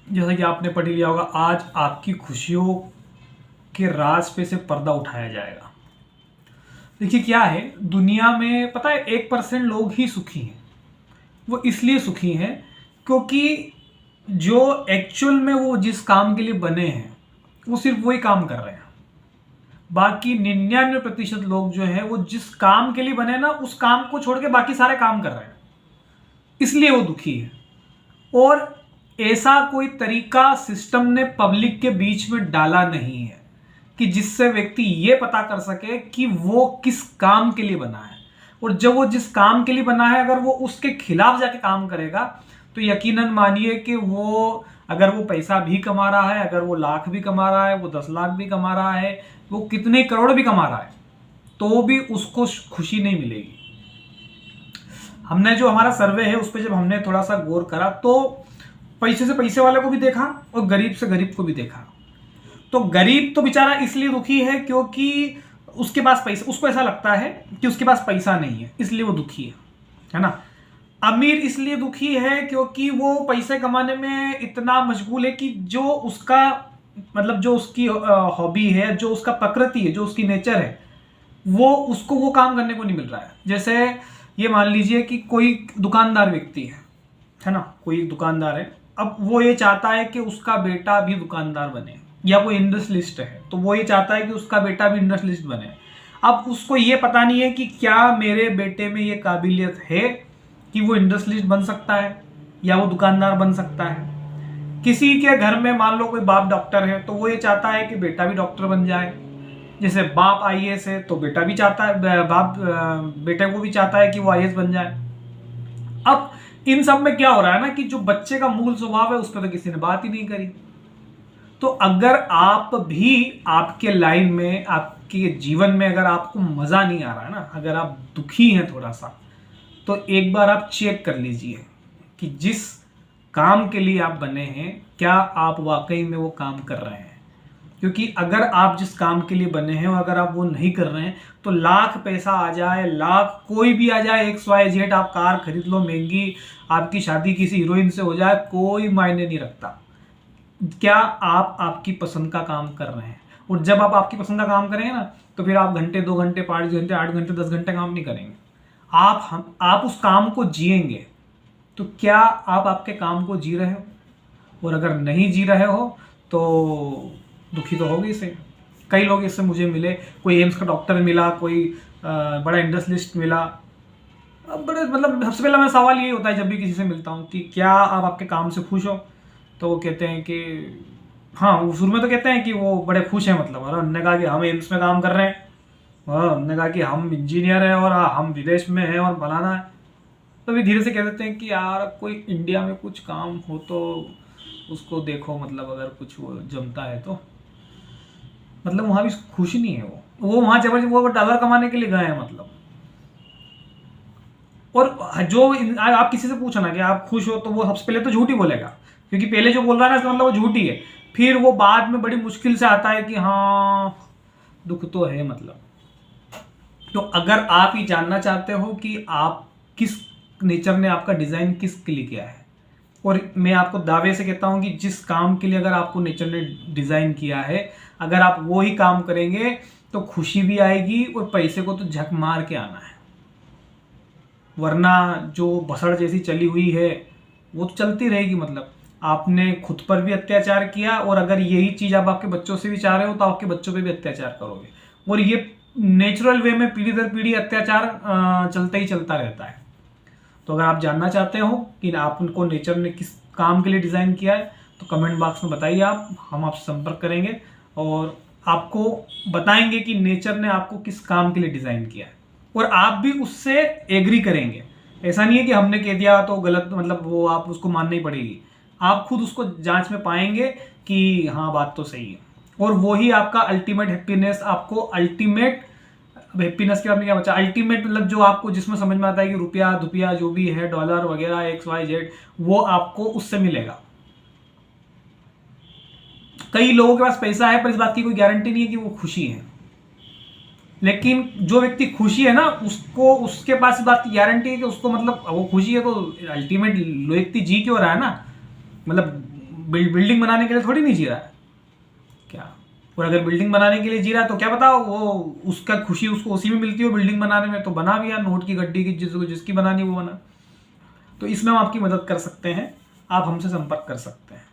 जैसा कि आपने पढ़ लिया होगा, आज आपकी खुशियों के राज पे से पर्दा उठाया जाएगा। देखिए क्या है, दुनिया में पता है 1% लोग ही सुखी हैं। वो इसलिए सुखी हैं क्योंकि जो एक्चुअल में वो जिस काम के लिए बने हैं वो सिर्फ वही काम कर रहे हैं। बाकी 99% लोग जो है वो जिस काम के लिए बने ना उस काम को छोड़ के बाकी सारे काम कर रहे हैं, इसलिए वो दुखी है। और ऐसा कोई तरीका सिस्टम ने पब्लिक के बीच में डाला नहीं है कि जिससे व्यक्ति ये पता कर सके कि वो किस काम के लिए बना है। और जब वो जिस काम के लिए बना है अगर वो उसके खिलाफ जाके काम करेगा तो यकीनन मानिए कि वो, अगर वो पैसा भी कमा रहा है, अगर वो लाख भी कमा रहा है, वो 10 लाख भी कमा रहा है, वो कितने करोड़ भी कमा रहा है, तो भी उसको खुशी नहीं मिलेगी। हमने जो हमारा सर्वे है उस पर जब हमने थोड़ा सा गौर करा तो पैसे से पैसे वाले को भी देखा और गरीब से गरीब को भी देखा। तो गरीब तो बेचारा इसलिए दुखी है क्योंकि उसके पास पैसा, उसको ऐसा लगता है कि उसके पास पैसा नहीं है इसलिए वो दुखी है ना। अमीर इसलिए दुखी है क्योंकि वो पैसे कमाने में इतना मशगूल है कि जो उसका मतलब जो उसकी हॉबी है, जो उसका प्रकृति है, जो उसकी नेचर है, वो उसको वो काम करने को नहीं मिल रहा है। जैसे ये मान लीजिए कि कोई दुकानदार व्यक्ति है ना, कोई दुकानदार है, अब वो ये चाहता है कि उसका बेटा भी दुकानदार बने, या कोई इंडस्ट्रियलिस्ट है तो वो ये चाहता है कि उसका बेटा भी इंडस्ट्रियलिस्ट बने। अब उसको ये पता नहीं है कि क्या मेरे बेटे में ये काबिलियत है कि वो इंडस्ट्रियलिस्ट बन सकता है या वो दुकानदार बन सकता है। किसी के घर में मान लो कोई बाप डॉक्टर है तो वो ये चाहता है कि बेटा भी डॉक्टर बन जाए। जैसे बाप आईएएस है तो बेटा भी चाहता है, बाप बेटे को भी चाहता है कि वो आईएएस बन जाए। अब इन सब में क्या हो रहा है ना कि जो बच्चे का मूल स्वभाव है उस पर तो किसी ने बात ही नहीं करी। तो अगर आप भी आपके लाइन में, आपके जीवन में अगर आपको मजा नहीं आ रहा है ना, अगर आप दुखी हैं थोड़ा सा, तो एक बार आप चेक कर लीजिए कि जिस काम के लिए आप बने हैं क्या आप वाकई में वो काम कर रहे हैं। क्योंकि अगर आप जिस काम के लिए बने हैं और अगर आप वो नहीं कर रहे हैं तो लाख पैसा आ जाए, लाख कोई भी आ जाए, XYZ आप कार खरीद लो महंगी, आपकी शादी किसी हीरोइन से हो जाए, कोई मायने नहीं रखता। क्या आप आपकी पसंद का काम कर रहे हैं? और जब आप आपकी पसंद का काम करेंगे ना तो फिर आप घंटे, 2 घंटे, 5 घंटे, 8 घंटे, 10 घंटे काम नहीं करेंगे। आप उस काम को जिएंगे। तो क्या आप आपके काम को जी रहे हो? और अगर नहीं जी रहे हो तो दुखी तो होगी इससे। कई लोग इससे मुझे मिले, कोई एम्स का डॉक्टर मिला, कोई बड़ा इंडस्ट्रियलिस्ट मिला। अब बड़े मतलब सबसे पहला मेरा सवाल यही होता है जब भी किसी से मिलता हूँ कि क्या आप आपके काम से खुश हो? तो वो कहते हैं कि हाँ, वो शुरू में तो कहते हैं कि वो बड़े खुश हैं, मतलब। और हमने कहा कि हम एम्स में काम कर रहे हैं, और हमने कहा कि हम इंजीनियर हैं और हम विदेश में हैं और फलाना है। तो भी धीरे से कह देते हैं कि यार कोई इंडिया में कुछ काम हो तो उसको देखो, मतलब अगर कुछ वो जमता है तो। मतलब वहाँ भी खुश नहीं है वो वहाँ जबरदस्ती वो डॉलर कमाने के लिए गए हैं, मतलब। और जो आप किसी से पूछो ना कि आप खुश हो तो वो सबसे पहले तो झूठ ही बोलेगा, क्योंकि पहले जो बोल रहा है ना इसका मतलब वो झूठ ही है। फिर वो बाद में बड़ी मुश्किल से आता है कि हाँ दुख तो है, मतलब। तो अगर आप ये जानना चाहते हो कि आप किस नेचर ने आपका डिज़ाइन किसके लिए किया है, और मैं आपको दावे से कहता हूं कि जिस काम के लिए अगर आपको नेचर ने डिज़ाइन किया है, अगर आप वो ही काम करेंगे तो खुशी भी आएगी और पैसे को तो झक मार के आना है। वरना जो भसड़ जैसी चली हुई है वो तो चलती रहेगी। मतलब आपने खुद पर भी अत्याचार किया, और अगर यही चीज़ आप आपके बच्चों से भी चाह रहे हो तो आपके बच्चों पे भी अत्याचार करोगे, और ये नेचुरल वे में पीढ़ी दर पीढ़ी अत्याचार चलता ही चलता रहता है। तो अगर आप जानना चाहते हो कि आपको नेचर ने किस काम के लिए डिज़ाइन किया है तो कमेंट बॉक्स में बताइए, हम आपसे संपर्क करेंगे और आपको बताएंगे कि नेचर ने आपको किस काम के लिए डिज़ाइन किया है, और आप भी उससे एग्री करेंगे। ऐसा नहीं है कि हमने कह दिया तो गलत, मतलब वो आप उसको माननी पड़ेगी। आप खुद उसको जांच में पाएंगे कि हाँ बात तो सही है, और वही आपका अल्टीमेट हैप्पीनेस, आपको अल्टीमेट हैप्पीनेस के बाद में क्या बचा, अल्टीमेट मतलब जो आपको जिसमें समझ में आता है कि रुपया दुपया जो भी है, डॉलर वगैरह XYZ, वो आपको उससे मिलेगा। कई लोगों के पास पैसा है पर इस बात की कोई गारंटी नहीं है कि वो खुशी है। लेकिन जो व्यक्ति खुशी है ना, उसको उसके पास इस बात की गारंटी है कि उसको, मतलब वो खुशी है तो अल्टीमेट व्यक्ति जी क्यों रहा है ना, मतलब बिल्डिंग बनाने के लिए थोड़ी नहीं जी रहा है क्या? और अगर बिल्डिंग बनाने के लिए जी रहा है तो क्या पता वो उसका खुशी उसको उसी में मिलती हो बिल्डिंग बनाने में, तो बना भी यार, नोट की गड्डी की जिसकी बनानी वो बना। तो इसमें हम आपकी मदद कर सकते हैं, आप हमसे संपर्क कर सकते हैं।